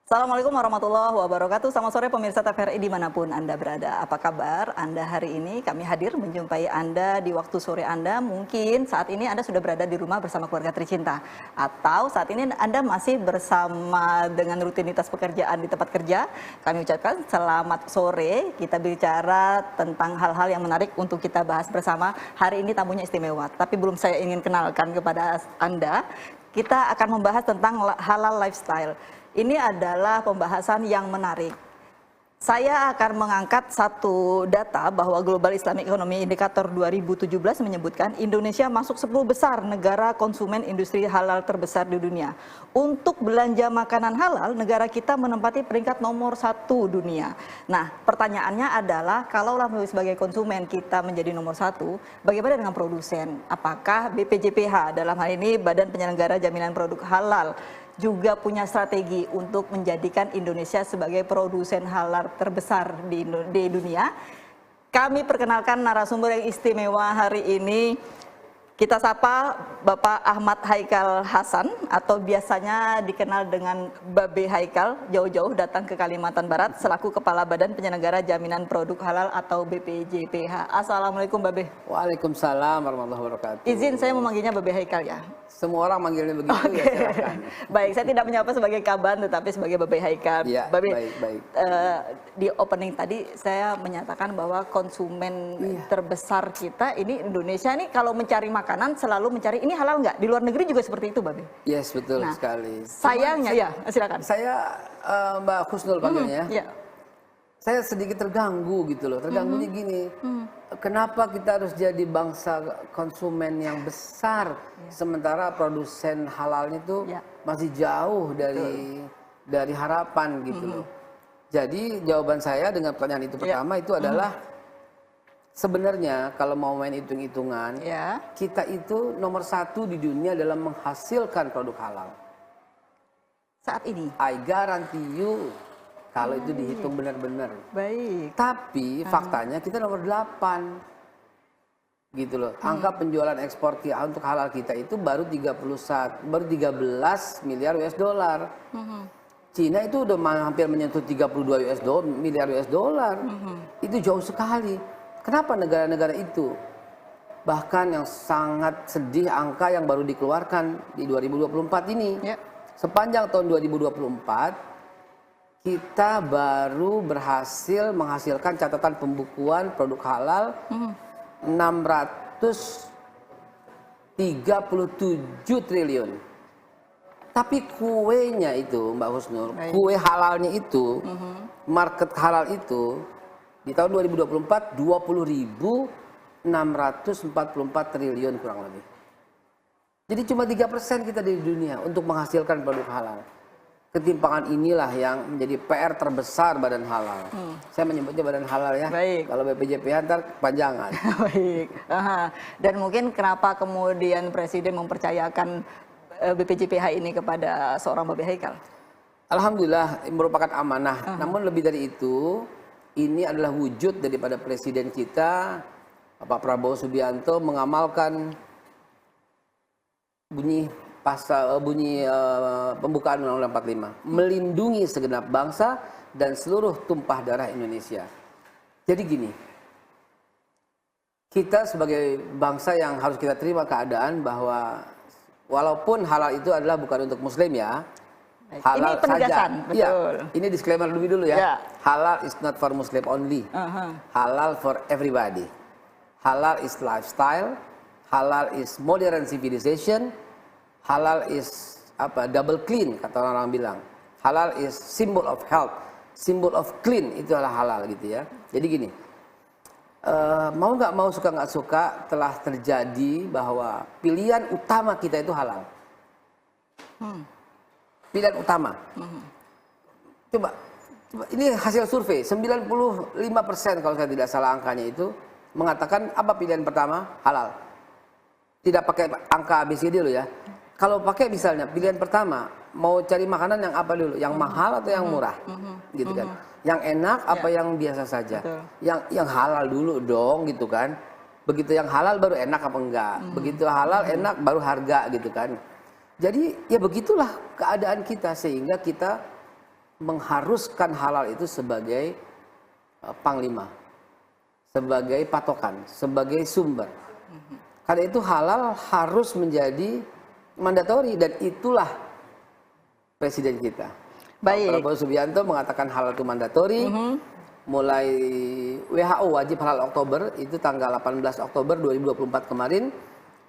Assalamualaikum warahmatullahi wabarakatuh. Selamat sore pemirsa TVRI dimanapun Anda berada. Apa kabar Anda hari ini? Kami hadir menjumpai Anda di waktu sore Anda. Mungkin saat ini Anda sudah berada di rumah bersama keluarga tercinta. Atau saat ini Anda masih bersama dengan rutinitas pekerjaan di tempat kerja. Kami ucapkan selamat sore. Kita bicara tentang hal-hal yang menarik untuk kita bahas bersama. Hari ini tamunya istimewa. Tapi belum saya ingin kenalkan kepada Anda. Kita akan membahas tentang halal lifestyle. Ini adalah pembahasan yang menarik. Saya akan mengangkat satu data bahwa Global Islamic Economy Indicator 2017 menyebutkan Indonesia masuk 10 besar negara konsumen industri halal terbesar di dunia. Untuk belanja makanan halal, negara kita menempati peringkat nomor 1 dunia. Nah, pertanyaannya adalah kalau sebagai konsumen kita menjadi nomor 1, bagaimana dengan produsen? Apakah BPJPH dalam hal ini Badan Penyelenggara Jaminan Produk Halal juga punya strategi untuk menjadikan Indonesia sebagai produsen halal terbesar di dunia? Kami perkenalkan narasumber yang istimewa hari ini. Kita sapa Bapak Ahmad Haikal Hasan atau biasanya dikenal dengan Babe Haikal, jauh-jauh datang ke Kalimantan Barat selaku Kepala Badan Penyelenggara Jaminan Produk Halal atau BPJPH. Assalamualaikum Babe. Waalaikumsalam warahmatullahi wabarakatuh. Izin saya memanggilnya Babe Haikal ya. Semua orang manggilnya begitu ya silakan. Baik, saya tidak menyapa sebagai Kaban tetapi sebagai Babe Haikal. Ya, Babe, baik. Di opening tadi saya menyatakan bahwa konsumen terbesar kita ini Indonesia ini kalau mencari makanan selalu mencari ini halal nggak? Di luar negeri juga seperti itu, Babe? Yes, betul sekali. Sayangnya, ya silakan. Saya Mbak Husnul panggilnya. Saya sedikit terganggu gitu loh. Terganggunya gini. Kenapa kita harus jadi bangsa konsumen yang besar sementara produsen halalnya itu masih jauh dari harapan gitu loh. Jadi jawaban saya dengan pertanyaan itu pertama itu adalah sebenarnya kalau mau main hitung-hitungan, kita itu nomor 1 di dunia dalam menghasilkan produk halal. Saat ini? I guarantee you. Kalau itu dihitung benar-benar. Baik. Tapi faktanya kita nomor 8. Gitu loh. Angka penjualan ekspor untuk halal kita itu baru 13 miliar US dollar. Cina itu udah hampir menyentuh 32 miliar US dollar. Itu jauh sekali. Kenapa negara-negara itu? Bahkan yang sangat sedih angka yang baru dikeluarkan di 2024 ini. Sepanjang tahun 2024 kita baru berhasil menghasilkan catatan pembukuan produk halal 637 triliun. Tapi kuenya itu Mbak Husnul, kue halalnya itu, market halal itu di tahun 2024 20.644 triliun kurang lebih. Jadi cuma 3% kita di dunia untuk menghasilkan produk halal. Ketimpangan inilah yang menjadi PR terbesar Badan Halal. Saya menyebutnya Badan Halal ya. Baik. Kalau BPJPH ntar kepanjangan. Baik. Dan mungkin kenapa kemudian Presiden mempercayakan BPJPH ini kepada seorang Babe Haikal? Alhamdulillah merupakan amanah. Namun lebih dari itu, ini adalah wujud daripada Presiden kita, Pak Prabowo Subianto mengamalkan bunyi pembukaan Undang-Undang 45, melindungi segenap bangsa dan seluruh tumpah darah Indonesia. Jadi gini, kita sebagai bangsa yang harus kita terima keadaan bahwa walaupun halal itu adalah bukan untuk Muslim ya, halal ini penegasan, saja. betul. Ya, ini disclaimer dulu ya. Halal is not for Muslim only. Halal for everybody. Halal is lifestyle. Halal is modern civilization. Halal is double clean kata orang bilang. Halal is symbol of health, symbol of clean, itu adalah halal gitu ya. Jadi gini, mau nggak mau suka nggak suka telah terjadi bahwa pilihan utama kita itu halal. Pilihan utama. Coba ini hasil survei 95% kalau saya tidak salah angkanya itu mengatakan apa pilihan pertama? Halal. Tidak pakai angka ABCD loh ya. Kalau pakai misalnya pilihan pertama mau cari makanan yang apa dulu, yang mahal atau yang murah, gitu kan? Yang enak apa yang biasa saja? Yang halal dulu dong, gitu kan? Begitu yang halal baru enak apa enggak? Begitu halal enak baru harga, gitu kan? Jadi ya begitulah keadaan kita sehingga kita mengharuskan halal itu sebagai panglima, sebagai patokan, sebagai sumber. Karena itu halal harus menjadi mandatori dan itulah presiden kita. Baik. Prabowo Subianto mengatakan halal itu mandatori. Mulai WHO wajib halal Oktober, itu tanggal 18 Oktober 2024 kemarin.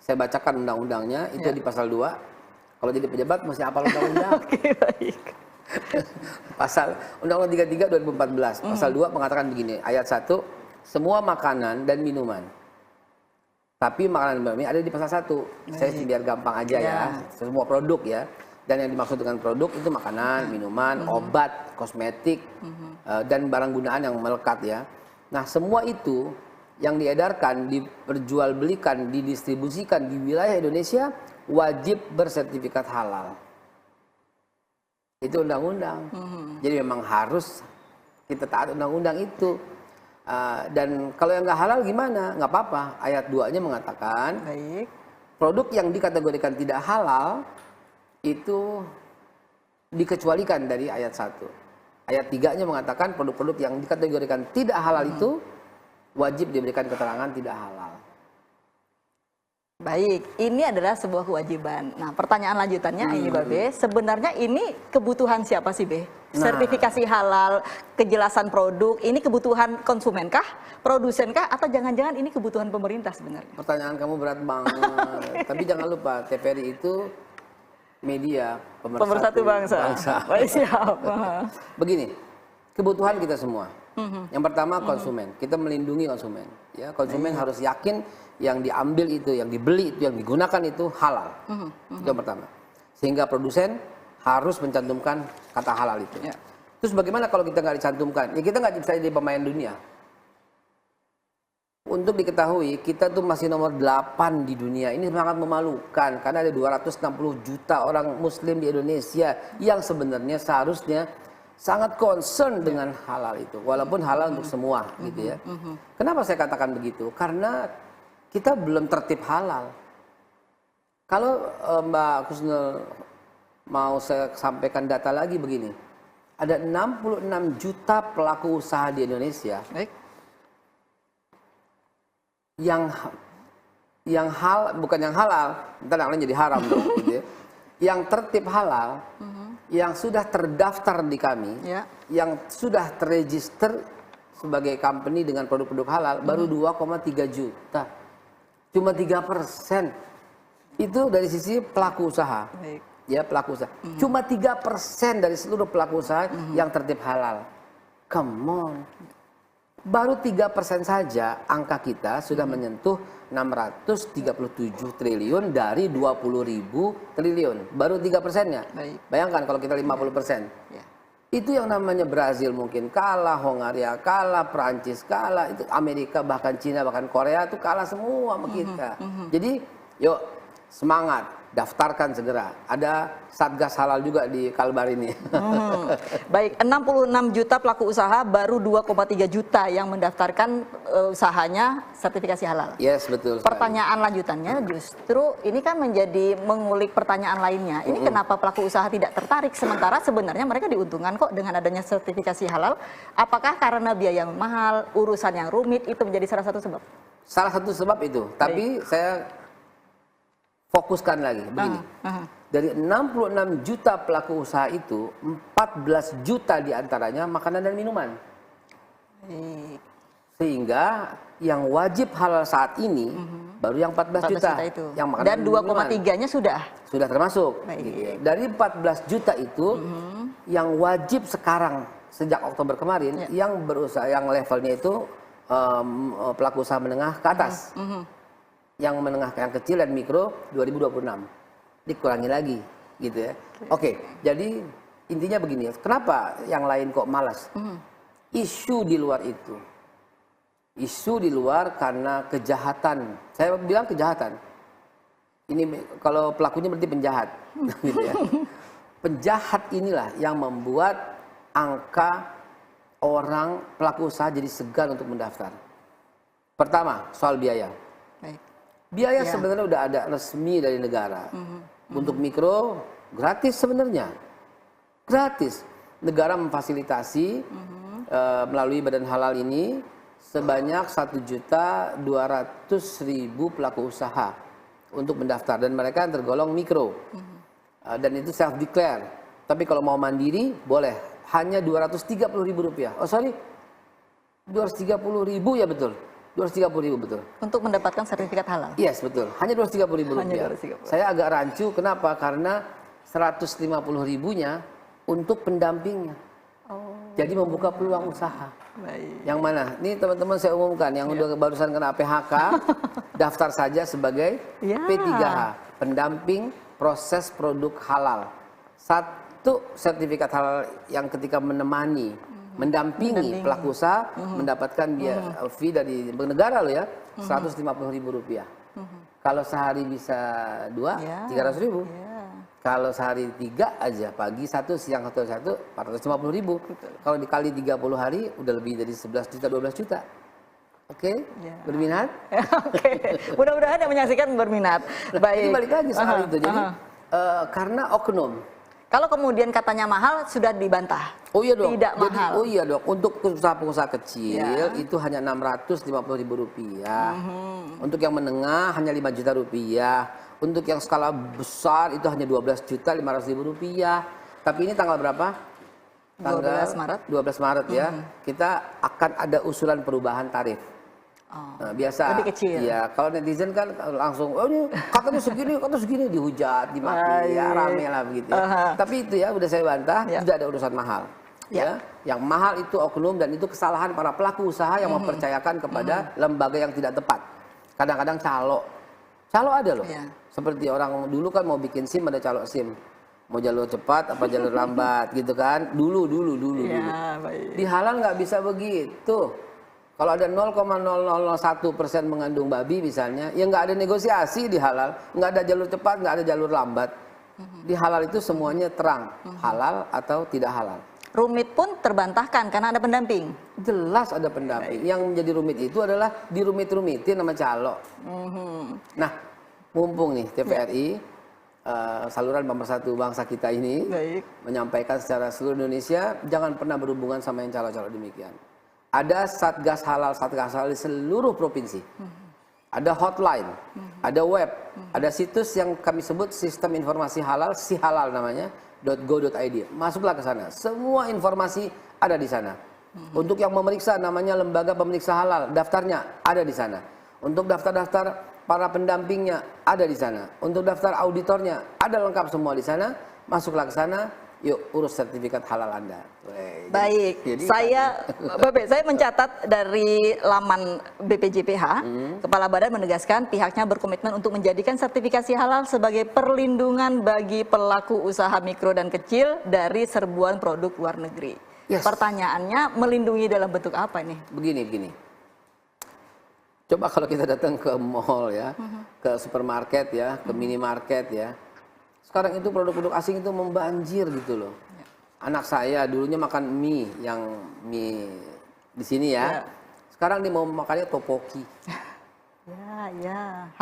Saya bacakan undang-undangnya, itu di pasal 2. Kalau jadi pejabat mesti hafal undang-undang. Oke, baik. Pasal Undang-Undang 33 2014, pasal 2 mengatakan begini, ayat 1, semua makanan dan minuman. Tapi makanan dan minuman ada di pasal 1. Saya biar gampang aja ya. Semua produk ya. Dan yang dimaksud dengan produk itu makanan, minuman, obat, kosmetik, dan barang gunaan yang melekat ya. Nah, semua itu yang diedarkan, diperjualbelikan, didistribusikan di wilayah Indonesia wajib bersertifikat halal. Itu undang-undang. Jadi memang harus kita taat undang-undang itu. Dan kalau yang nggak halal gimana? Nggak apa-apa. Ayat 2-nya mengatakan, Baik. produk yang dikategorikan tidak halal itu dikecualikan dari ayat 1. Ayat 3-nya mengatakan produk-produk yang dikategorikan tidak halal itu wajib diberikan keterangan tidak halal. Baik, ini adalah sebuah kewajiban. Nah, pertanyaan lanjutannya ini Babe, sebenarnya ini kebutuhan siapa sih, Be? Sertifikasi halal, kejelasan produk, ini kebutuhan konsumen kah, produsen kah, atau jangan-jangan ini kebutuhan pemerintah sebenarnya? Pertanyaan kamu berat banget. Tapi jangan lupa, TVRI itu media Pemersatu bangsa. Baik, siap. Begini, kebutuhan kita semua. Yang pertama konsumen, kita melindungi konsumen. Ya, konsumen harus yakin yang diambil itu, yang dibeli itu, yang digunakan itu halal. Itu yang pertama. Sehingga produsen harus mencantumkan kata halal itu. Ya. Terus bagaimana kalau kita nggak dicantumkan? Ya kita nggak bisa jadi pemain dunia. Untuk diketahui, kita tuh masih nomor 8 di dunia. Ini sangat memalukan karena ada 260 juta orang muslim di Indonesia yang sebenarnya seharusnya sangat concern dengan halal itu. Walaupun halal untuk semua gitu ya. Kenapa saya katakan begitu? Karena kita belum tertib halal. Kalau Mbak Kusnul mau saya sampaikan data lagi begini. Ada 66 juta pelaku usaha di Indonesia. Baik. Yang bukan yang halal, entar yang lain jadi haram dong, gitu ya. Yang tertib halal, yang sudah terdaftar di kami, yang sudah terregister sebagai company dengan produk-produk halal baru 2,3 juta. Cuma 3%. Itu dari sisi pelaku usaha. Baik. Ya, pelaku usaha. Cuma 3% dari seluruh pelaku usaha yang tertib halal. Come on. Baru 3% saja angka kita sudah menyentuh 637 triliun dari 20.000 triliun. Baru 3%-nya. Bayangkan kalau kita 50%. Ya. Itu yang namanya Brazil mungkin kalah, Hongaria kalah, Prancis kalah, itu Amerika bahkan Cina bahkan Korea itu kalah semua sama kita. Jadi yuk semangat, daftarkan segera. Ada Satgas Halal juga di Kalbar ini. Baik, 66 juta pelaku usaha, baru 2,3 juta yang mendaftarkan usahanya sertifikasi halal. Yes, betul. Pertanyaan lanjutannya justru ini kan menjadi mengulik pertanyaan lainnya. Ini kenapa pelaku usaha tidak tertarik sementara sebenarnya mereka diuntungkan kok dengan adanya sertifikasi halal? Apakah karena biaya yang mahal, urusan yang rumit itu menjadi salah satu sebab? Salah satu sebab itu. Tapi saya fokuskan lagi begini. Dari 66 juta pelaku usaha itu 14 juta diantaranya makanan dan minuman. Sehingga yang wajib halal saat ini baru yang 14 juta itu. Yang makanan dan 2,3-nya sudah termasuk. Gitu ya. Dari 14 juta itu yang wajib sekarang sejak Oktober kemarin yang berusaha, yang levelnya itu pelaku usaha menengah ke atas. Yang menengah, yang kecil dan mikro 2026 dikurangi lagi gitu ya. Oke, jadi intinya begini, kenapa yang lain kok malas? Isu di luar itu, isu di luar karena kejahatan. Saya bilang kejahatan. Ini kalau pelakunya berarti penjahat, gitu ya. Penjahat inilah yang membuat angka orang pelaku usaha jadi segan untuk mendaftar. Pertama, soal biaya. Biaya sebenarnya udah ada resmi dari negara. Untuk mikro gratis sebenarnya. Gratis. negara memfasilitasi melalui Badan Halal ini sebanyak 1.200.000 pelaku usaha untuk mendaftar, dan mereka yang tergolong mikro. Dan itu self declare. Tapi kalau mau mandiri boleh hanya Rp230.000. Oh sorry, 230.000 ya, betul. 230.000 betul. Untuk mendapatkan sertifikat halal. Yes, betul. Hanya Rp230.000. Hanya 230.000. Saya agak rancu, kenapa? Karena 150.000-nya untuk pendampingnya. Oh. Jadi membuka peluang usaha. Baik. Yang mana? Ini teman-teman saya umumkan, yang udah barusan kena PHK, daftar saja sebagai P3H, pendamping proses produk halal. Satu sertifikat halal yang ketika menemani, mendampingi pelaku usaha mendapatkan fee dari negara loh ya, Rp150.000. Kalau sehari bisa 2, Rp300.000. Kalau sehari 3 aja, pagi 1, siang 1, Rp450.000. Kalau dikali 30 hari, udah lebih dari 11 juta, 12 juta. Oke, berminat? Oke, mudah-mudahan yang menyaksikan berminat. Baik. Jadi balik lagi soal itu. Jadi karena oknum. Kalau kemudian katanya mahal, sudah dibantah. Oh iya dong. Tidak Jadi, mahal. oh iya dong. Untuk pengusaha kecil itu hanya Rp650.000. Untuk yang menengah hanya Rp5 juta. Untuk yang skala besar itu hanya Rp12.500.000. Tapi ini tanggal berapa? Tanggal 12 Maret. 12 Maret ya. Kita akan ada usulan perubahan tarif. Nah, biasa. Lebih kecil. Ya, kalau netizen kan langsung, oh ini katanya segini dihujat, dimaki, ya rame lah begitu. Ya. Tapi itu ya udah saya bantah, tidak ada urusan mahal. Ya, yang mahal itu oknum, dan itu kesalahan para pelaku usaha yang mempercayakan kepada lembaga yang tidak tepat. Kadang-kadang calo ada loh. Seperti orang dulu kan mau bikin SIM, ada calo SIM. Mau jalur cepat apa jalur lambat gitu kan. Dulu. Baik. Di halal nggak bisa begitu. Kalau ada 0,0001% mengandung babi misalnya, ya nggak ada negosiasi di halal. Nggak ada jalur cepat, nggak ada jalur lambat. Di halal itu semuanya terang. Halal atau tidak halal. Rumit pun terbantahkan karena ada pendamping. Jelas ada pendamping. Yang menjadi rumit itu adalah dirumit-rumitin sama calo. Nah, mumpung nih TVRI, saluran pemersatu bangsa kita ini menyampaikan secara seluruh Indonesia, jangan pernah berhubungan sama yang calo-calo demikian. Ada Satgas Halal di seluruh provinsi. Ada hotline, ada web, ada situs yang kami sebut sistem informasi halal, si halal namanya, .go.id. Masuklah ke sana. Semua informasi ada di sana. Untuk yang memeriksa namanya lembaga pemeriksa halal, daftarnya ada di sana. Untuk daftar-daftar para pendampingnya ada di sana. Untuk daftar auditornya ada lengkap semua di sana. Masuklah ke sana. Yuk urus sertifikat halal Anda. Baik, saya mencatat dari laman BPJPH, Kepala Badan menegaskan pihaknya berkomitmen untuk menjadikan sertifikasi halal sebagai perlindungan bagi pelaku usaha mikro dan kecil dari serbuan produk luar negeri. Pertanyaannya, melindungi dalam bentuk apa nih? Begini. Coba kalau kita datang ke mall ya, ke supermarket ya, ke minimarket ya. Sekarang itu produk-produk asing itu membanjir gitu loh. Anak saya dulunya makan mie di sini ya. Sekarang dia mau makannya topoki.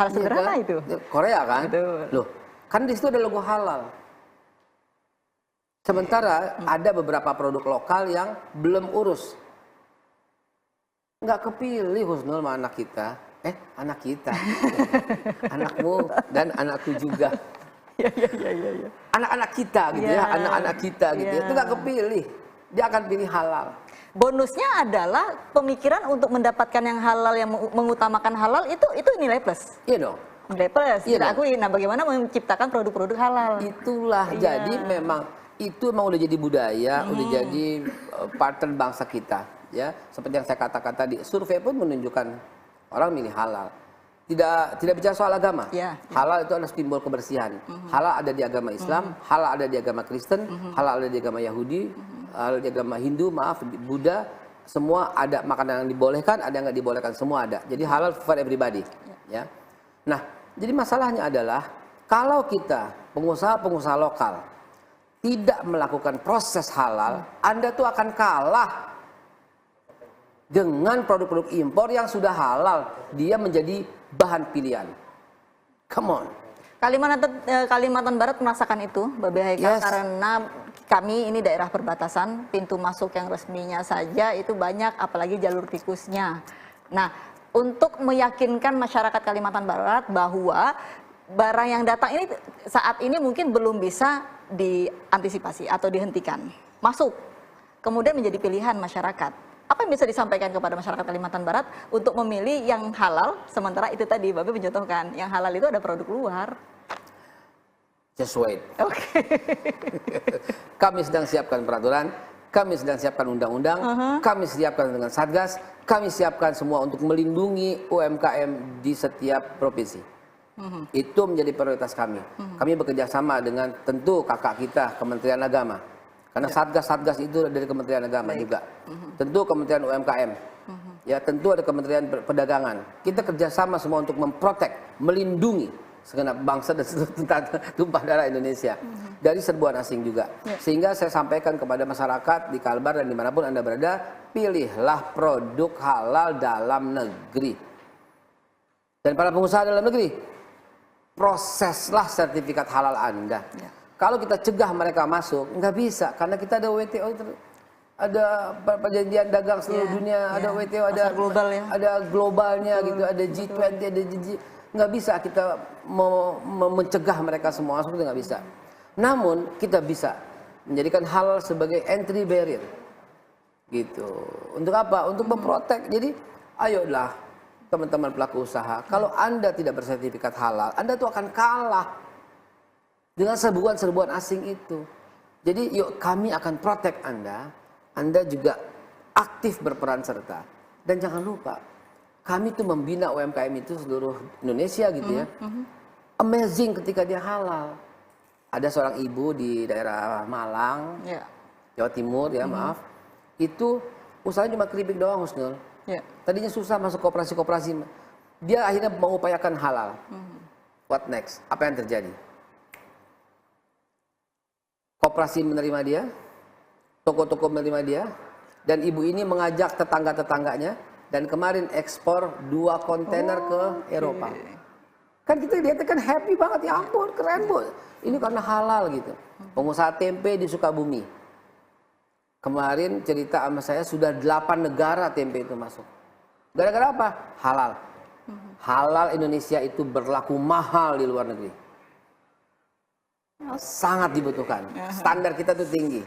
Hal sederhana kan? itu. Korea kan? Betul. Loh, kan di situ ada logo halal. Sementara ada beberapa produk lokal yang belum urus. Nggak kepilih Husnul sama anak kita. Anak kita. Anakmu dan anakku juga. Anak-anak kita gitu ya, anak-anak kita gitu ya, itu nggak kepilih, dia akan pilih halal. Bonusnya adalah pemikiran untuk mendapatkan yang halal, yang mengutamakan halal itu nilai plus. Iya dong. Nilai plus, kita akui. Nah, bagaimana menciptakan produk-produk halal? Itulah, jadi memang itu memang udah jadi budaya, udah jadi pattern bangsa kita, ya. Seperti yang saya katakan tadi, survei pun menunjukkan orang milih halal. Tidak bicara soal agama. Halal itu adalah simbol kebersihan. Halal ada di agama Islam, halal ada di agama Kristen, halal ada di agama Yahudi, halal di agama Hindu, Buddha, semua ada makanan yang dibolehkan, ada yang nggak dibolehkan, semua ada. Jadi halal for everybody. Ya. Nah, jadi masalahnya adalah kalau kita pengusaha-pengusaha lokal tidak melakukan proses halal, Anda tuh akan kalah dengan produk-produk impor yang sudah halal. Dia menjadi bahan pilihan. Come on. Kalimantan Barat merasakan itu, Babe Haikal, karena kami ini daerah perbatasan, pintu masuk yang resminya saja itu banyak, apalagi jalur tikusnya. Nah, untuk meyakinkan masyarakat Kalimantan Barat bahwa barang yang datang ini saat ini mungkin belum bisa diantisipasi atau dihentikan masuk, kemudian menjadi pilihan masyarakat. Apa yang bisa disampaikan kepada masyarakat Kalimantan Barat untuk memilih yang halal, sementara itu tadi Babe mencontohkan, yang halal itu ada produk luar. Just wait. Oke. Kami sedang siapkan peraturan, kami sedang siapkan undang-undang, kami siapkan dengan Satgas, kami siapkan semua untuk melindungi UMKM di setiap provinsi. Itu menjadi prioritas kami. Kami bekerja sama dengan tentu kakak kita, Kementerian Agama. Karena Satgas-Satgas itu dari Kementerian Agama juga. Tentu Kementerian UMKM. Ya, tentu ada Kementerian Perdagangan. Kita kerjasama semua untuk memprotek, melindungi segenap bangsa dan tumpah darah Indonesia dari serbuan asing juga. Sehingga saya sampaikan kepada masyarakat di Kalbar dan dimanapun Anda berada, pilihlah produk halal dalam negeri. Dan para pengusaha dalam negeri, proseslah sertifikat halal Anda. Kalau kita cegah mereka masuk, nggak bisa, karena kita ada WTO, ada perjanjian dagang seluruh dunia, ada WTO, ada global, ada globalnya gitu, ada G20, ada nggak bisa kita mencegah mereka semua masuk, itu nggak bisa. Namun kita bisa menjadikan halal sebagai entry barrier, gitu. Untuk apa? Untuk memprotek. Jadi, ayolah teman-teman pelaku usaha, kalau Anda tidak bersertifikat halal, Anda tuh akan kalah dengan serbuan-serbuan asing itu. Jadi, yuk kami akan protek Anda. Anda juga aktif berperan serta. Dan jangan lupa, kami tuh membina UMKM itu seluruh Indonesia gitu ya. Amazing ketika dia halal. Ada seorang ibu di daerah Malang, Jawa Timur ya, maaf. Itu usahanya cuma keripik doang, Husnul. Tadinya susah masuk koperasi-koperasi. Dia akhirnya mengupayakan halal. What next? Apa yang terjadi? Koperasi menerima dia, toko-toko menerima dia, dan ibu ini mengajak tetangga-tetangganya, dan kemarin ekspor 2 kontainer ke Eropa. Kan kita lihat kan happy banget, ya ampun keren Bu. Ini karena halal gitu. Pengusaha tempe di Sukabumi. Kemarin cerita sama saya sudah 8 negara tempe itu masuk. Gara-gara apa? Halal. Halal Indonesia itu berlaku mahal di luar negeri. Sangat dibutuhkan. Standar kita tuh tinggi.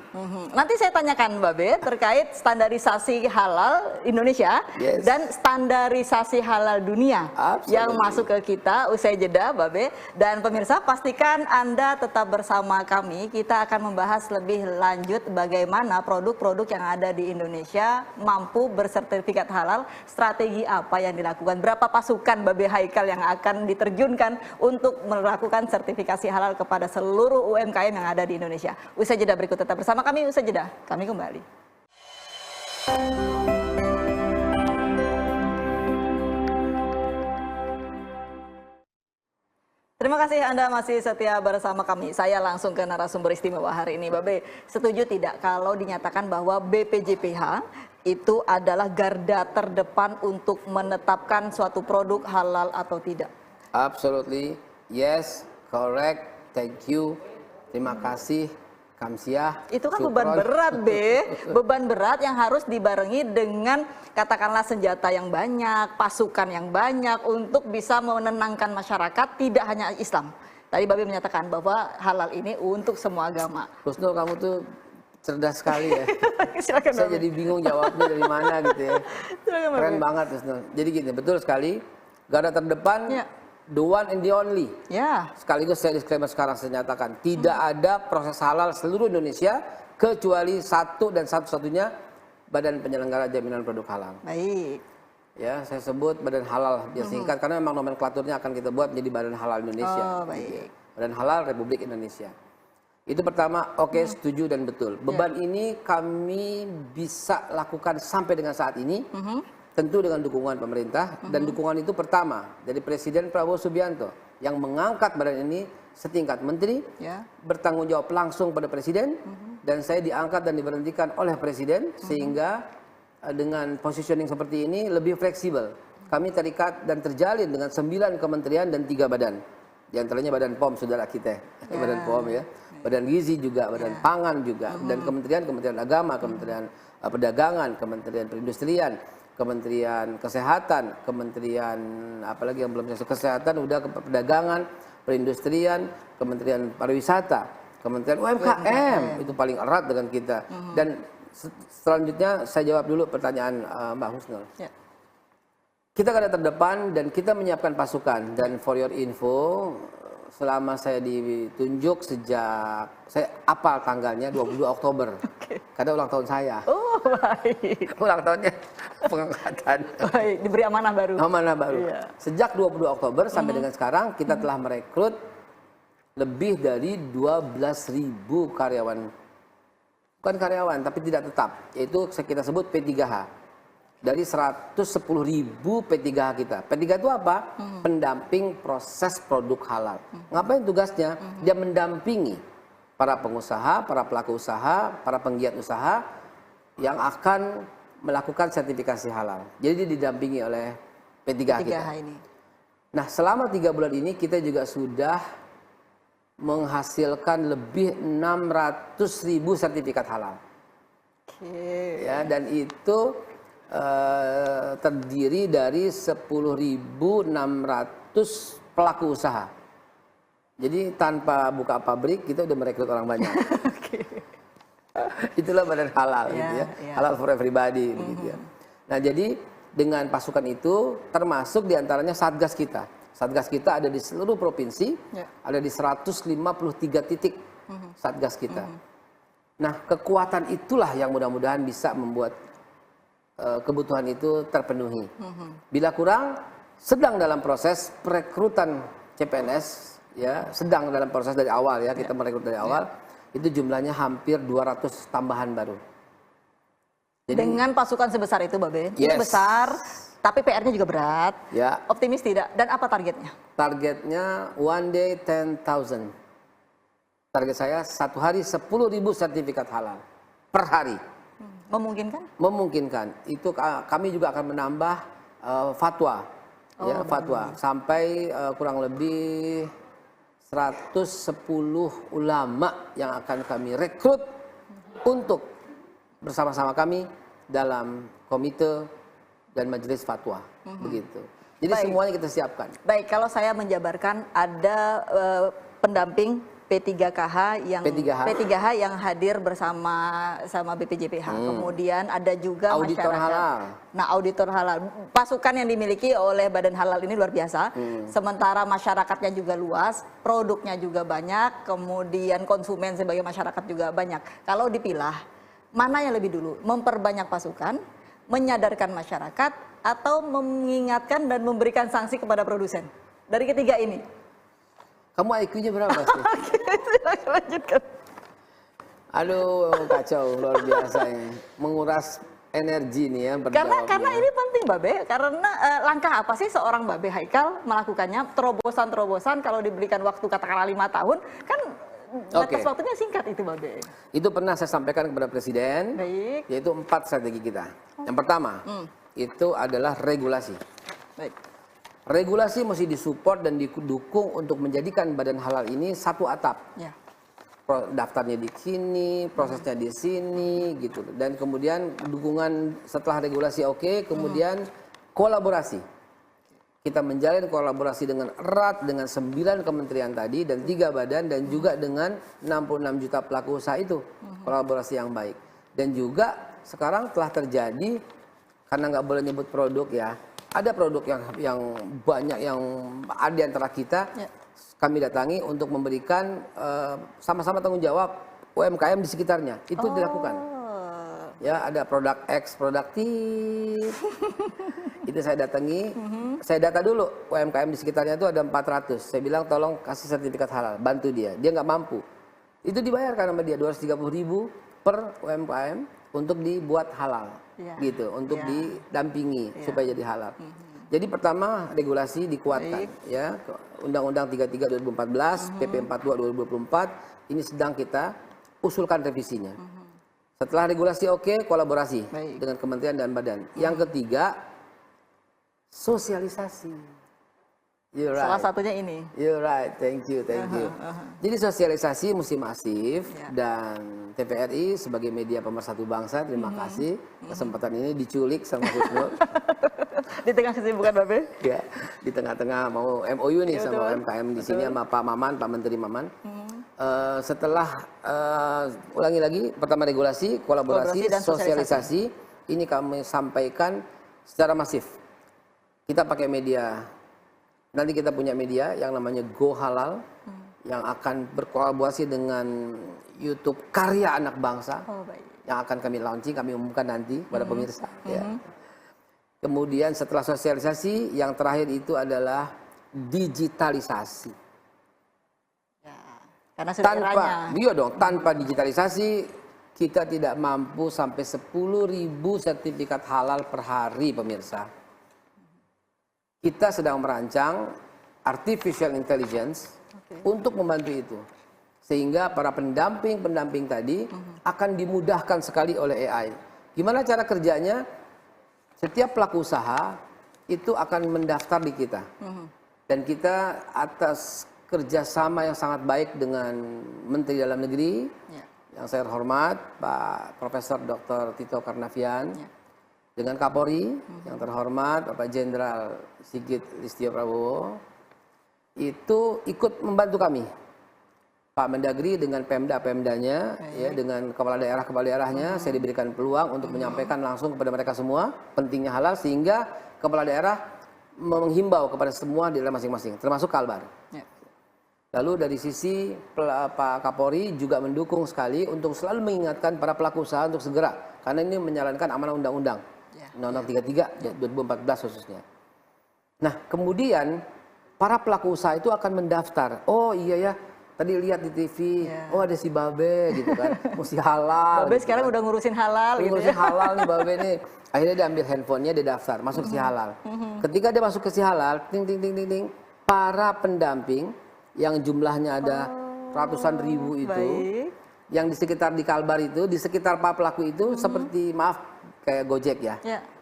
Nanti saya tanyakan Babe terkait standarisasi halal Indonesia dan standarisasi halal dunia yang masuk ke kita usai jeda Babe. Dan pemirsa, pastikan Anda tetap bersama kami. Kita akan membahas lebih lanjut bagaimana produk-produk yang ada di Indonesia mampu bersertifikat halal, strategi apa yang dilakukan, berapa pasukan Babe Haikal yang akan diterjunkan untuk melakukan sertifikasi halal kepada seluruh UMKM yang ada di Indonesia. Usai jeda berikut tetap bersama kami, usai jeda kami kembali. Terima kasih Anda masih setia bersama kami. Saya langsung ke narasumber istimewa hari ini. Babe, setuju tidak kalau dinyatakan bahwa BPJPH itu adalah garda terdepan untuk menetapkan suatu produk halal atau tidak? Absolutely, yes, correct, thank you, terima kasih, kamsiah. Itu kan beban berat, Be. Beban berat yang harus dibarengi dengan katakanlah senjata yang banyak, pasukan yang banyak untuk bisa menenangkan masyarakat, tidak hanya Islam. Tadi Babe menyatakan bahwa halal ini untuk semua agama. Husnul, kamu tuh cerdas sekali ya. Silakan, saya Babe. jadi bingung jawabnya dari mana gitu ya. Silakan, Keren Babe. banget Husnul. Jadi gini, betul sekali. Garda terdepan, the one and the only. Sekaligus saya disclaimer sekarang, saya nyatakan tidak ada proses halal seluruh Indonesia kecuali satu dan satu-satunya Badan Penyelenggara Jaminan Produk Halal. Baik. Ya, saya sebut Badan Halal biar singkat karena memang nomenklaturnya akan kita buat menjadi Badan Halal Indonesia. Oh, baik. Badan Halal Republik Indonesia. Itu pertama, oke, setuju dan betul. Beban ini kami bisa lakukan sampai dengan saat ini. Tentu dengan dukungan pemerintah, dan dukungan itu pertama dari Presiden Prabowo Subianto yang mengangkat badan ini setingkat menteri, bertanggung jawab langsung pada Presiden, dan saya diangkat dan diberhentikan oleh Presiden, sehingga dengan positioning seperti ini lebih fleksibel. Kami terikat dan terjalin dengan 9 kementerian dan 3 badan. Di antaranya Badan POM, saudara kita. Badan POM ya. Badan Gizi juga, Badan Pangan juga. Dan Kementerian Agama, Kementerian Perdagangan, Kementerian Perindustrian, Kementerian Kesehatan, Kementerian apalagi yang belum selesai, Kesehatan, udah Perdagangan, Perindustrian, Kementerian Pariwisata, Kementerian UMKM. Itu paling erat dengan kita. Dan selanjutnya saya jawab dulu pertanyaan Mbak Husnul. Kita garda terdepan dan kita menyiapkan pasukan. Dan for your info, selama saya ditunjuk sejak, saya apal tanggalnya 22 Oktober. Karena ulang tahun saya. Oh, baik. Ulang tahunnya pengangkatan. Baik, diberi amanah baru. Amanah baru. Sejak 22 Oktober sampai dengan sekarang, kita telah merekrut lebih dari 12.000 karyawan. Bukan karyawan, tapi tidak tetap. Yaitu kita sebut P3H. Dari 110.000 P3H kita. P3H itu apa? Pendamping proses produk halal. Ngapain tugasnya? Dia mendampingi para pengusaha, para pelaku usaha, para penggiat usaha yang akan melakukan sertifikasi halal. Jadi didampingi oleh P3H kita. Ini. Nah, selama 3 bulan ini kita juga sudah menghasilkan lebih 600.000 sertifikat halal. Ya, dan itu terdiri dari 10.600 pelaku usaha. Jadi tanpa buka pabrik kita udah merekrut orang banyak. Itulah badan halal gitu ya. Halal for everybody begitu ya. Nah, jadi dengan pasukan itu termasuk diantaranya satgas kita. Satgas kita ada di seluruh provinsi, ada di 153 titik satgas kita. Nah, kekuatan itulah yang mudah-mudahan bisa membuat kebutuhan itu terpenuhi. Bila kurang, sedang dalam proses perekrutan CPNS, ya, sedang dalam proses dari awal ya, kita merekrut dari awal, itu jumlahnya hampir 200 tambahan baru. Jadi, dengan pasukan sebesar itu, Babe, itu besar, tapi PR-nya juga berat. Ya. Optimis tidak? Dan apa targetnya? Targetnya one day 10,000. Target saya satu hari 10.000 sertifikat halal per hari. Memungkinkan? Memungkinkan. Itu kami juga akan menambah fatwa, ya, fatwa sampai kurang lebih 110 ulama yang akan kami rekrut untuk bersama-sama kami dalam komite dan majelis fatwa, begitu. Jadi semuanya kita siapkan. Baik, kalau saya menjabarkan ada pendamping P3KH yang hadir bersama BPJPH. Kemudian ada juga auditor masyarakat. Halal. Nah, auditor halal. Pasukan yang dimiliki oleh Badan Halal ini luar biasa. Sementara masyarakatnya juga luas, produknya juga banyak, kemudian konsumen sebagai masyarakat juga banyak. Kalau dipilah, mana yang lebih dulu? Memperbanyak pasukan, menyadarkan masyarakat, atau mengingatkan dan memberikan sanksi kepada produsen? Dari ketiga ini. Kamu IQ-nya berapa sih? Silakan lanjutkan. Aduh, kacau, luar biasa ini. Menguras energi nih ya. Karena ini penting, Babe. Karena langkah apa sih seorang Babe Haikal melakukannya? Terobosan-terobosan kalau diberikan waktu katakanlah 5 tahun, kan batas waktunya singkat itu, Babe. Itu pernah saya sampaikan kepada Presiden. Baik. Yaitu 4 strategi kita. Yang pertama, itu adalah regulasi. Baik. Regulasi mesti disupport dan didukung untuk menjadikan badan halal ini satu atap. Ya. Daftarnya di sini, prosesnya di sini, gitu. Dan kemudian dukungan setelah regulasi kemudian kolaborasi. Kita menjalin kolaborasi dengan erat dengan 9 kementerian tadi dan 3 badan dan juga dengan 66 juta pelaku usaha itu. Kolaborasi yang baik. Dan juga sekarang telah terjadi, karena nggak boleh nyebut produk ya, ada produk yang banyak yang ada di antara kita, kami datangi untuk memberikan sama-sama tanggung jawab UMKM di sekitarnya. Itu dilakukan. Ya, ada produk X, produktif. Itu saya datangi, saya data dulu UMKM di sekitarnya itu ada 400. Saya bilang tolong kasih sertifikat halal, bantu dia. Dia nggak mampu. Itu dibayarkan sama dia 230.000 per UMKM untuk dibuat halal, gitu, untuk didampingi supaya jadi halal. Jadi pertama regulasi dikuatkan, ya, Undang-Undang 33 2014, PP 42 2024 ini sedang kita usulkan revisinya. Setelah regulasi kolaborasi dengan kementerian dan badan. Yang ketiga, sosialisasi. You're right. Salah satunya ini. You're right, thank you. Jadi sosialisasi mesti masif dan TVRI sebagai media pemersatu bangsa, terima kasih kesempatan ini diculik sama Husnul. Di tengah kesibukan Babe. Ya, di tengah-tengah mau MOU nih sama UMKM di sini sama Pak Maman, Pak Menteri Maman. Setelah ulangi lagi, pertama regulasi, kolaborasi, dan sosialisasi, ini kami sampaikan secara masif. Kita pakai media. Nanti kita punya media yang namanya Go Halal yang akan berkolaborasi dengan YouTube Karya Anak Bangsa yang akan kami launching, kami umumkan nanti kepada pemirsa. Ya. Kemudian setelah sosialisasi, yang terakhir itu adalah digitalisasi. Ya, karena sudah tanpa digitalisasi kita tidak mampu sampai 10.000 sertifikat halal per hari, pemirsa. Kita sedang merancang artificial intelligence untuk membantu itu. Sehingga para pendamping tadi akan dimudahkan sekali oleh AI. Gimana cara kerjanya? Setiap pelaku usaha itu akan mendaftar di kita. Dan kita atas kerjasama yang sangat baik dengan Menteri Dalam Negeri, yang saya hormat, Pak Profesor Dr. Tito Karnavian, dengan Kapolri yang terhormat Bapak Jenderal Sigit Listio Prabowo, itu ikut membantu kami. Pak Mendagri dengan Pemda-Pemdanya, ya, dengan kepala daerahnya, saya diberikan peluang untuk menyampaikan langsung kepada mereka semua pentingnya halal, sehingga kepala daerah menghimbau kepada semua di daerah masing-masing, termasuk Kalbar. Lalu dari sisi Pak Kapolri juga mendukung sekali untuk selalu mengingatkan para pelaku usaha untuk segera, karena ini menjalankan amanah undang-undang. Undang-Undang 33 2014 khususnya. Nah, kemudian para pelaku usaha itu akan mendaftar. Oh iya ya, tadi lihat di TV, oh ada si Babe gitu kan, mesti halal. Babe gitu sekarang kan. udah ngurusin halal gitu ngurusin ya. halal nih Babe nih. Akhirnya dia ambil handphonenya, dia daftar, masuk si halal. Ketika dia masuk ke si halal, ting ting ting ting ting, para pendamping yang jumlahnya ada ratusan ribu itu, yang di sekitar di Kalbar itu, di sekitar para pelaku itu seperti kayak Gojek ya.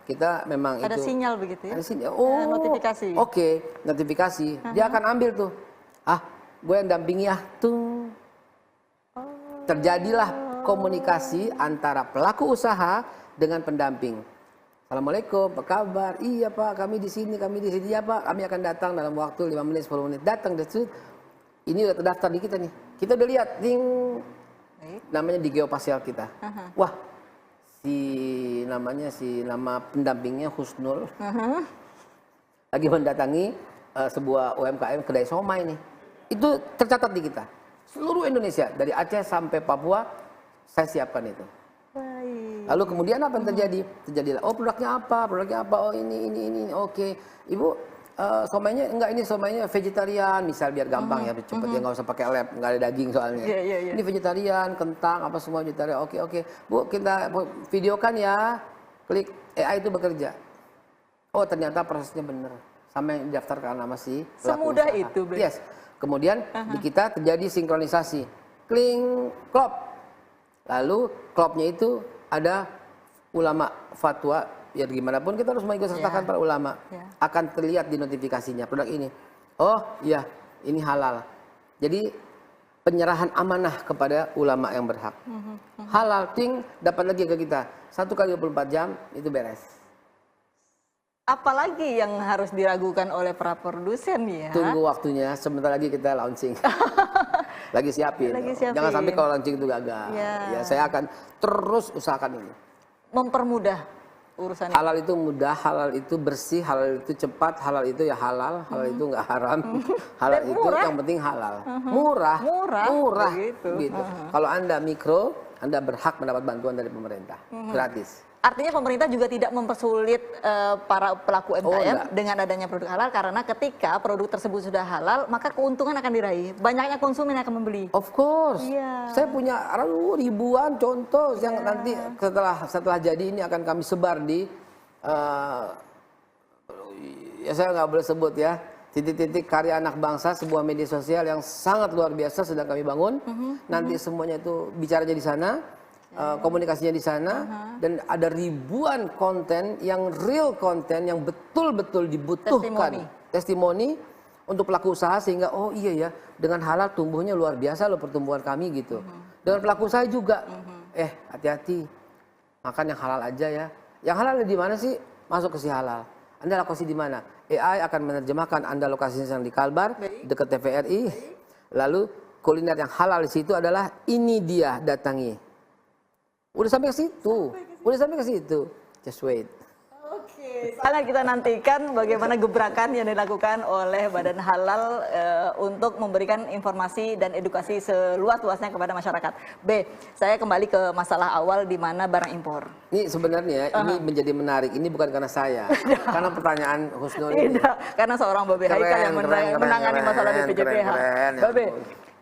Kita memang ada itu sinyal begitu ya. Ada sinyal. Oh, notifikasi. Oke, notifikasi. Dia akan ambil tuh. Gue yang dampingi ya. Terjadilah komunikasi antara pelaku usaha dengan pendamping. Assalamualaikum, apa kabar? Iya Pak, kami di sini. Ya Pak, kami akan datang dalam waktu 5 menit, 10 menit. Datang, ini udah terdaftar di kita nih. Kita udah lihat, ding. Namanya di geospasial kita. Wah, nama pendampingnya Husnul. Lagi mendatangi sebuah UMKM kedai somai nih. Itu tercatat di kita. Seluruh Indonesia, dari Aceh sampai Papua, saya siapkan itu. Lalu kemudian apa yang terjadi? Terjadilah, produknya apa? Oh ini. Oke. Ibu, somainya enggak, ini somainya vegetarian, misal biar gampang ya, cepet ya, nggak usah pakai lab, nggak ada daging soalnya. Ini vegetarian, kentang, apa semua vegetarian. Oke. Bu, kita videokan ya. Klik, AI itu bekerja. Oh ternyata prosesnya benar. Sama yang didaftarkan nama si pelaku semudah usaha. itu. Yes. Kemudian di kita terjadi sinkronisasi. Kling, klop. Lalu klopnya itu ada ulama fatwa. Ya gimana pun kita harus mengikut sertakan para ulama. Akan terlihat di notifikasinya produk ini. Oh iya, ini halal. Jadi penyerahan amanah kepada ulama yang berhak. Halal, ting, dapat lagi ke kita. 1 kali 24 jam itu beres. Apalagi yang harus diragukan oleh para produsen ya? Tunggu waktunya, sebentar lagi kita launching. Lagi siapin. Jangan sampai kalau launching itu gagal. Ya, saya akan terus usahakan ini. Mempermudah urusan halal itu mudah, halal itu bersih, halal itu cepat, halal itu ya halal itu nggak haram, halal itu yang penting halal, murah, gitu. Kalau Anda mikro, Anda berhak mendapat bantuan dari pemerintah, gratis. Artinya pemerintah juga tidak mempersulit para pelaku UMKM dengan adanya produk halal, karena ketika produk tersebut sudah halal, maka keuntungan akan diraih. Banyaknya konsumen yang akan membeli. Of course. Saya punya ribuan contoh yang nanti setelah jadi ini akan kami sebar di, ya saya nggak boleh sebut ya, titik-titik karya anak bangsa, sebuah media sosial yang sangat luar biasa sedang kami bangun. Nanti semuanya itu bicaranya di sana. Komunikasinya di sana, dan ada ribuan konten yang real konten yang betul-betul dibutuhkan, testimoni untuk pelaku usaha sehingga oh iya ya dengan halal tumbuhnya luar biasa loh pertumbuhan kami gitu. Dengan pelaku usaha juga hati-hati makan yang halal aja ya. Yang halal di mana sih? Masuk ke si halal. Anda lokasi di mana? AI akan menerjemahkan Anda lokasinya di Kalbar dekat TVRI. Lalu kuliner yang halal di situ adalah ini dia datangi. Udah sampai ke situ. Udah sampai ke situ. Just wait. Oke, sangat kita nantikan bagaimana gebrakan yang dilakukan oleh Badan Halal untuk memberikan informasi dan edukasi seluas-luasnya kepada masyarakat. B, saya kembali ke masalah awal di mana barang impor. Ini sebenarnya ini menjadi menarik. Ini bukan karena saya, karena pertanyaan Husnul ini. Tidak, karena seorang Babe Haikal yang menangani masalah BPJPH. Babe,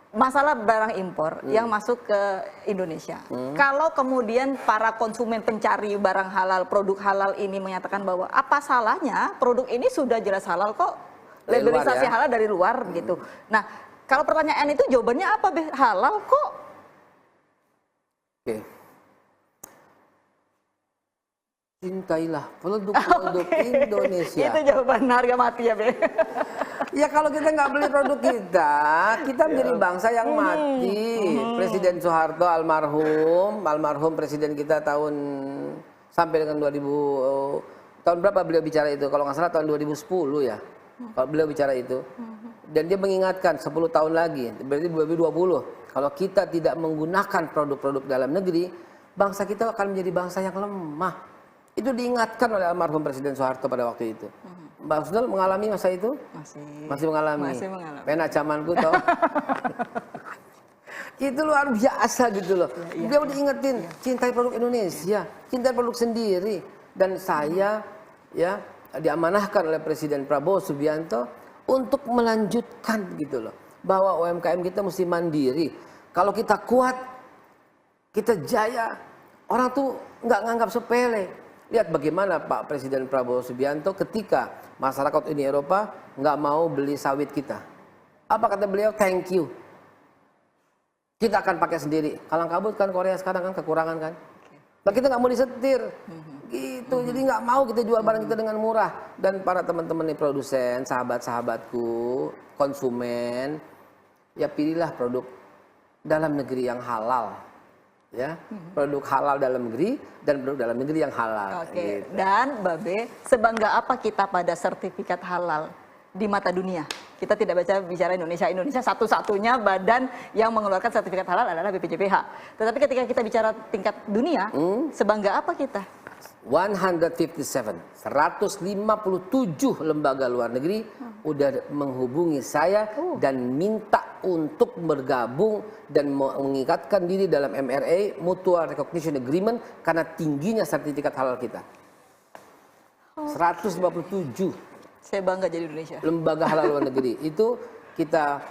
masalah barang impor yang masuk ke Indonesia. Kalau kemudian para konsumen pencari barang halal, produk halal ini menyatakan bahwa apa salahnya produk ini sudah jelas halal kok, labelisasi halal dari luar gitu. Nah, kalau pertanyaan itu jawabannya apa? Halal kok. Oke. Cintailah produk-produk Indonesia. Itu jawaban harga mati ya, Be. Ya kalau kita nggak beli produk kita menjadi bangsa yang mati. Presiden Soeharto almarhum presiden kita sampai dengan 2000 tahun berapa beliau bicara itu? Kalau nggak salah tahun 2010 ya. Kalau beliau bicara itu. Dan dia mengingatkan 10 tahun lagi, berarti 2020. Kalau kita tidak menggunakan produk-produk dalam negeri, bangsa kita akan menjadi bangsa yang lemah. Itu diingatkan oleh almarhum Presiden Soeharto pada waktu itu. Mbak Husnul mengalami masa itu? Masih mengalami. Pena zamanku tau. Itu luar biasa gitu loh. Dia udah diingetin, cintai produk Indonesia, cintai produk sendiri. Dan saya ya diamanahkan oleh Presiden Prabowo Subianto untuk melanjutkan gitu loh. Bahwa UMKM kita mesti mandiri. Kalau kita kuat, kita jaya, orang tuh nggak nganggap sepele. Lihat bagaimana Pak Presiden Prabowo Subianto ketika masyarakat Uni Eropa nggak mau beli sawit kita. Apa kata beliau? Thank you. Kita akan pakai sendiri. Kalang kabut kan Korea sekarang kan kekurangan kan. Nah, kita nggak mau disetir. Gitu. Jadi nggak mau kita jual barang kita dengan murah. Dan para teman-teman nih produsen, sahabat-sahabatku, konsumen, ya pilihlah produk dalam negeri yang halal. Ya, produk halal dalam negeri dan produk dalam negeri yang halal. Oke. Gitu. Dan Babe, sebangga apa kita pada sertifikat halal di mata dunia? Kita tidak bicara Indonesia. Indonesia satu-satunya badan yang mengeluarkan sertifikat halal adalah BPJPH. Tetapi ketika kita bicara tingkat dunia, sebangga apa kita? 157 lembaga luar negeri udah menghubungi saya dan minta untuk bergabung dan mengikatkan diri dalam MRA Mutual Recognition Agreement karena tingginya sertifikat halal kita. 157 Saya bangga jadi Indonesia. lembaga halal luar negeri itu kita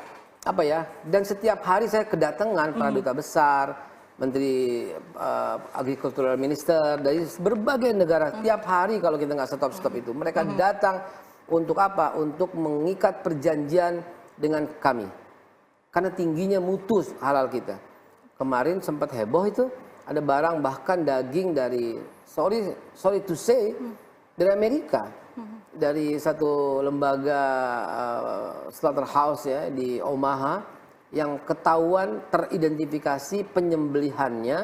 apa ya? Dan setiap hari saya kedatangan para duta besar, Menteri Agricultural Minister dari berbagai negara. Tiap hari kalau kita nggak stop itu, mereka datang untuk apa? Untuk mengikat perjanjian dengan kami. Karena tingginya mutu halal kita. Kemarin sempat heboh itu, ada barang bahkan daging dari sorry to say dari Amerika, dari satu lembaga slaughterhouse ya di Omaha. Yang ketahuan teridentifikasi penyembelihannya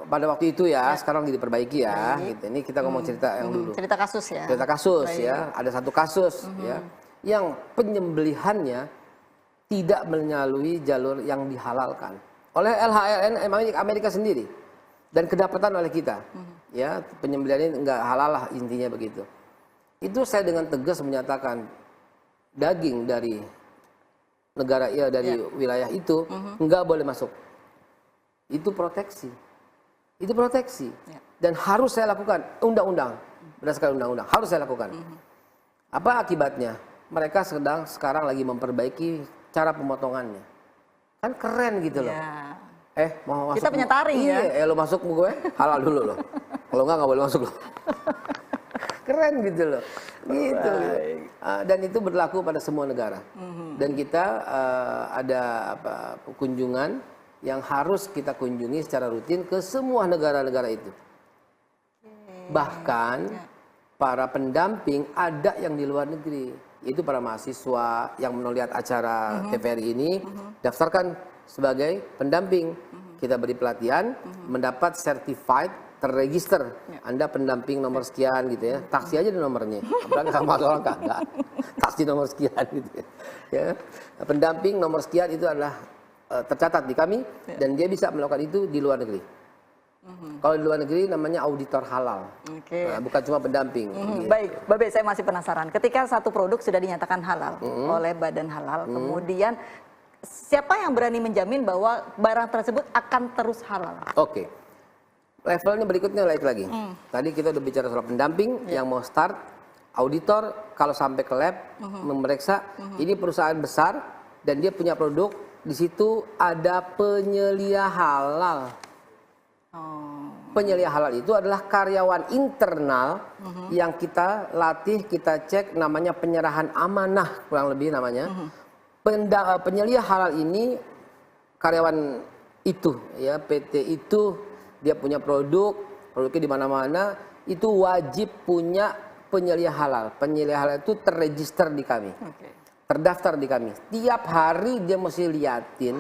pada waktu itu ya, sekarang diperbaiki ya. Gitu. Ini kita ngomong cerita yang dulu. Cerita kasus ya. Cerita kasus ya, ada satu kasus ya, yang penyembelihannya tidak melalui jalur yang dihalalkan oleh LHRN Amerika sendiri dan kedapatan oleh kita. Ya, penyembelihan ini enggak halal lah intinya begitu. Itu saya dengan tegas menyatakan daging dari negara dari wilayah itu nggak boleh masuk. Itu proteksi. Dan harus saya lakukan undang-undang, berdasarkan undang-undang harus saya lakukan. Apa akibatnya? Mereka sekarang lagi memperbaiki cara pemotongannya. Kan keren gitu loh. Mau masuk? Kita punya taring ya. Iya, lo masuk gue halal dulu loh. Kalau nggak boleh masuk loh. Keren gitu loh, gitu. Dan itu berlaku pada semua negara. Dan kita ada kunjungan yang harus kita kunjungi secara rutin ke semua negara-negara itu. Bahkan para pendamping ada yang di luar negeri. itu para mahasiswa yang melihat acara TVRI ini daftarkan sebagai pendamping. Kita beri pelatihan, mendapat certified, terregister. Anda pendamping nomor sekian gitu ya. Taksi aja ada nomornya. Apalagi sama orang kagak. Taksi nomor sekian gitu ya. Ya. Pendamping nomor sekian itu adalah tercatat di kami dan dia bisa melakukan itu di luar negeri. Kalau di luar negeri namanya auditor halal. Nah, bukan cuma pendamping. Gitu. Baik, Babe, saya masih penasaran. Ketika satu produk sudah dinyatakan halal oleh Badan Halal, kemudian siapa yang berani menjamin bahwa barang tersebut akan terus halal? Oke. Levelnya berikutnya lagi. Tadi kita udah bicara soal pendamping yang mau start, auditor kalau sampai ke lab memeriksa ini perusahaan besar dan dia punya produk, di situ ada penyelia halal. Penyelia halal itu adalah karyawan internal yang kita latih, kita cek, namanya penyerahan amanah kurang lebih namanya. Penyelia halal ini karyawan itu ya, PT itu dia punya produknya di mana-mana, itu wajib punya penyelia halal. Penyelia halal itu terregister di kami, terdaftar di kami. Tiap hari dia mesti liatin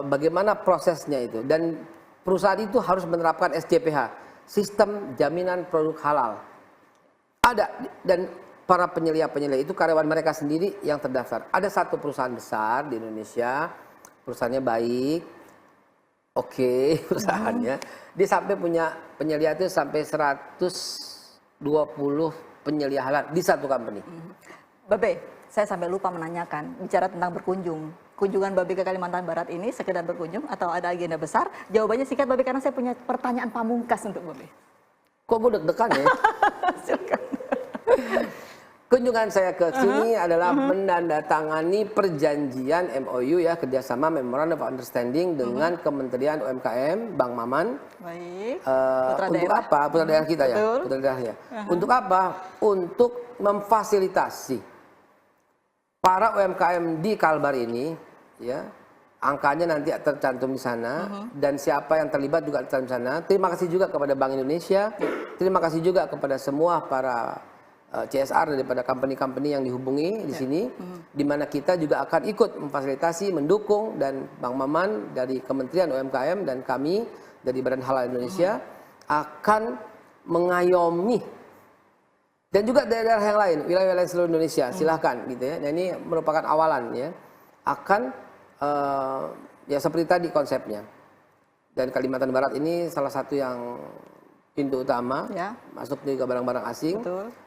bagaimana prosesnya itu, dan perusahaan itu harus menerapkan SJPH, sistem jaminan produk halal. Ada, dan para penyelia itu karyawan mereka sendiri yang terdaftar. Ada satu perusahaan besar di Indonesia, perusahaannya baik, perusahaannya. Dia sampai punya penyelia itu sampai 120 penyelia halal di satu company. Babe, saya sampai lupa menanyakan, bicara tentang berkunjung. Kunjungan Babe ke Kalimantan Barat ini sekedar berkunjung atau ada agenda besar? Jawabannya singkat, Babe, karena saya punya pertanyaan pamungkas untuk Babe. Kok gue deg-degan ya? Silakan. Kunjungan saya ke sini adalah menandatangani perjanjian MOU ya, kerjasama Memorandum of Understanding dengan Kementerian UMKM, Bang Maman. Baik. Untuk apa? Putra daerah kita ya. Putra daerahnya. Untuk apa? Untuk memfasilitasi para UMKM di Kalbar ini, ya, angkanya nanti tercantum di sana, dan siapa yang terlibat juga tercantum di sana. Terima kasih juga kepada Bank Indonesia, terima kasih juga kepada semua para CSR daripada company-company yang dihubungi di sini, di mana kita juga akan ikut memfasilitasi, mendukung, dan Bang Maman dari Kementerian UMKM dan kami dari Badan Halal Indonesia akan mengayomi. Dan juga daerah yang lain, wilayah-wilayah seluruh Indonesia, silahkan gitu ya. Nah, ini merupakan awalan ya, akan ya seperti tadi konsepnya. Dan Kalimantan Barat ini salah satu yang pintu utama, masuk juga barang-barang asing,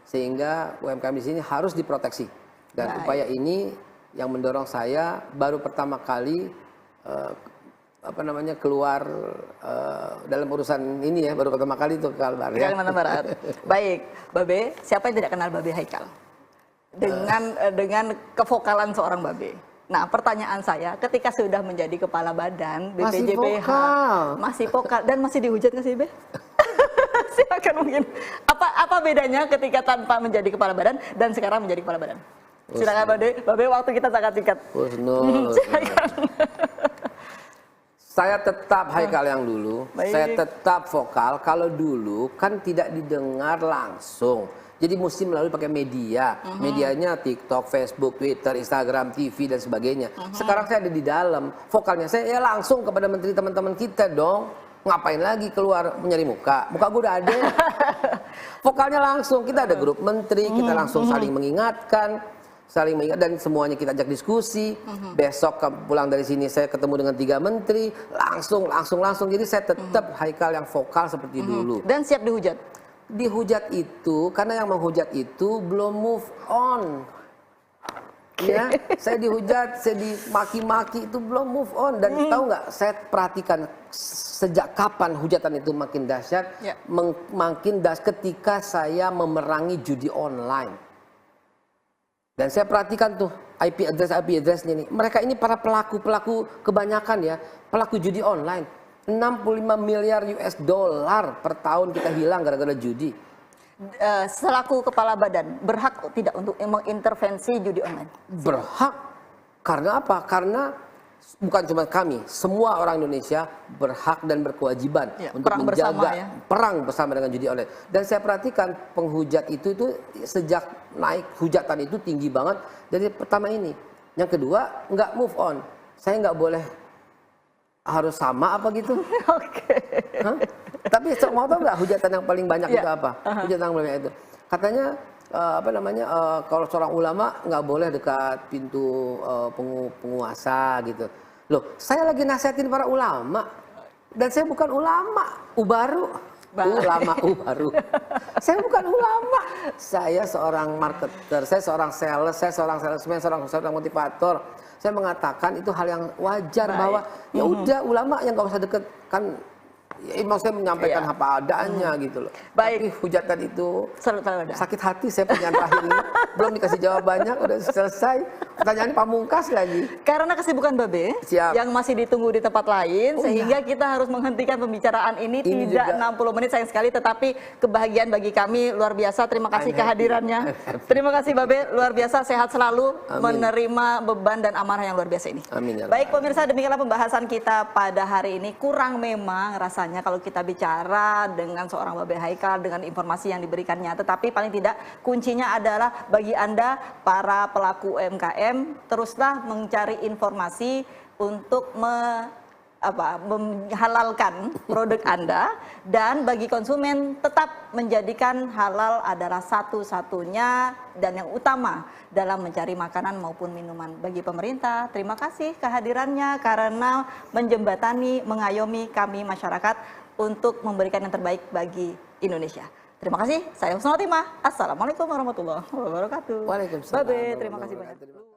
sehingga UMKM di sini harus diproteksi. Dan upaya ini yang mendorong saya baru pertama kali keluar dalam urusan ini ya, baru pertama kali itu ke Kalbar ya. Kalimantan Barat. Baik, Babe, siapa yang tidak kenal Babe Haikal? Dengan kevokalan seorang Babe. Nah, pertanyaan saya, ketika sudah menjadi kepala badan BPJPH, masih vokal dan masih dihujat nggak sih, Be? Silakan mungkin. Apa bedanya ketika tanpa menjadi kepala badan dan sekarang menjadi kepala badan? Silakan, Babe, waktu kita sangat singkat. Silakan. Saya tetap Haikal yang dulu, saya tetap vokal. Kalau dulu kan tidak didengar langsung, jadi mesti melalui pakai media. Medianya TikTok, Facebook, Twitter, Instagram, TV, dan sebagainya. Sekarang saya ada di dalam, vokalnya saya ya langsung kepada menteri teman-teman kita dong. Ngapain lagi keluar mencari muka? Muka gue udah ada. Vokalnya langsung, kita ada grup menteri, kita langsung saling mengingatkan. Dan semuanya kita ajak diskusi. Besok pulang dari sini saya ketemu dengan 3 menteri, langsung. Jadi saya tetap Haikal yang vokal seperti dulu. Dan siap dihujat. Dihujat itu karena yang menghujat itu belum move on. Ya, saya dihujat, saya dimaki-maki itu belum move on. Dan tahu nggak? Saya perhatikan sejak kapan hujatan itu makin dahsyat, makin dahsyat ketika saya memerangi judi online. Dan saya perhatikan tuh IP address-nya ini. Mereka ini para pelaku kebanyakan ya, pelaku judi online. 65 miliar US dollar per tahun kita hilang gara-gara judi. Selaku kepala badan, berhak tidak untuk mengintervensi judi online? Berhak. Karena apa? Karena bukan cuma kami, semua orang Indonesia berhak dan berkewajiban untuk perang menjaga bersama, ya. perang bersama dengan judi online. Dan saya perhatikan penghujat itu sejak naik hujatan itu tinggi banget dari pertama ini. Yang kedua, nggak move on. Saya nggak boleh harus sama apa gitu. Oke. Tapi mau tahu nggak hujatan yang paling banyak itu apa? Hujatan yang paling banyak itu katanya kalau seorang ulama nggak boleh dekat pintu penguasa gitu. Loh, saya lagi nasihatin para ulama dan saya bukan ulama, ubaru. Ulama ubaru. Saya bukan ulama. Saya seorang marketer, saya seorang sales, saya seorang salesman, seorang motivator. Saya mengatakan itu hal yang wajar bahwa ya udah ulama yang nggak usah deket kan. Ya, maksudnya menyampaikan apa adanya gitu loh. Baik. Tapi hujatan itu Selalu ada. sakit hati saya penyantahin ini. Belum dikasih jawabannya, udah selesai. Pertanyaan pamungkas lagi. Karena kesibukan Babe Siap. yang masih ditunggu di tempat lain, Oh, sehingga kita harus menghentikan pembicaraan ini tidak juga. 60 menit sayang sekali, tetapi kebahagiaan bagi kami luar biasa. Terima kasih kehadirannya. Terima kasih Babe, luar biasa, sehat selalu, menerima beban dan amanah yang luar biasa ini. Amin ya Baik pemirsa, demikianlah pembahasan kita pada hari ini. Kurang memang rasanya kalau kita bicara dengan seorang Babe Haikal dengan informasi yang diberikannya, tetapi paling tidak kuncinya adalah bagi Anda para pelaku UMKM, teruslah mencari informasi untuk menghalalkan produk Anda, dan bagi konsumen tetap menjadikan halal adalah satu-satunya dan yang utama dalam mencari makanan maupun minuman. Bagi pemerintah, terima kasih kehadirannya karena menjembatani, mengayomi kami masyarakat untuk memberikan yang terbaik bagi Indonesia. Terima kasih, saya Husnul Khotimah. Assalamualaikum warahmatullahi wabarakatuh. Waalaikumsalam. Babe, terima kasih banyak.